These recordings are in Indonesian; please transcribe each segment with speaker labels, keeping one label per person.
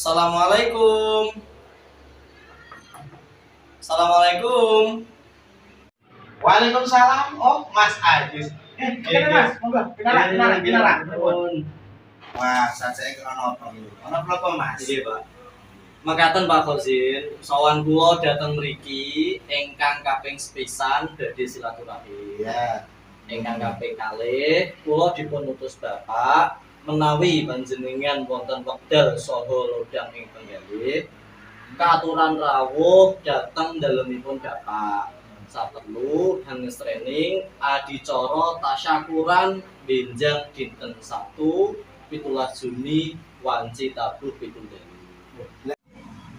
Speaker 1: Assalamualaikum. Assalamualaikum.
Speaker 2: Waalaikumsalam. Oh, Mas Agus. Kenapa Mas? Monggo. Kenalan. Wah, sajake ono apa iki? Ono apa Mas?
Speaker 1: Nggih, Pak. Mekaten Pak Khozin, sowan kula dhateng mriki ingkang kaping sepisan badhe silaturahmi.
Speaker 2: Iya.
Speaker 1: Ingkang kaping kalih kula dipun utus Bapak menawi panjenengan wonten wekdal saha lodang ing penggalih kaaturan rawuh dhateng dalemipun Bapak. Saperlu hanges training adicara tasyakuran benjang dinten Sabtu 17 Juni wanci tabuh pitulungan.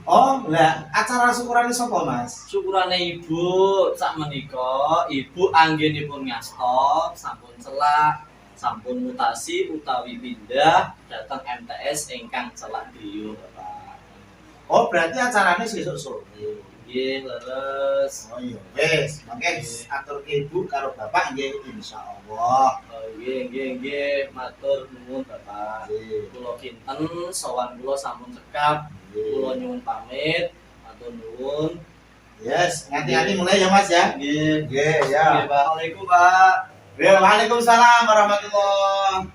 Speaker 2: Oh, lah acara syukuran sapa Mas?
Speaker 1: Syukurane Ibu sak menika, Ibu anggenipun ngasta sampun celak, sampun mutasi utawi pindah dhateng MTS ingkang celak griya, Bapak.
Speaker 2: Oh, berarti acarane sesuk sore.
Speaker 1: Nggih, leres.
Speaker 2: Oh iya, wis. Mangke aturke Ibu karo Bapak nggih insyaallah.
Speaker 1: Oh nggih, matur nuwun Bapak. Kula kinten sowan kula sampun cekap. Kula nyuwun pamit, matur nuwun.
Speaker 2: Yes, ngati-ngati mulai ya Mas ya.
Speaker 1: Nggih.
Speaker 2: Nggih, ya.
Speaker 1: Nggih, Pak. Assalamualaikum, Pak.
Speaker 2: Waalaikumsalam warahmatullahi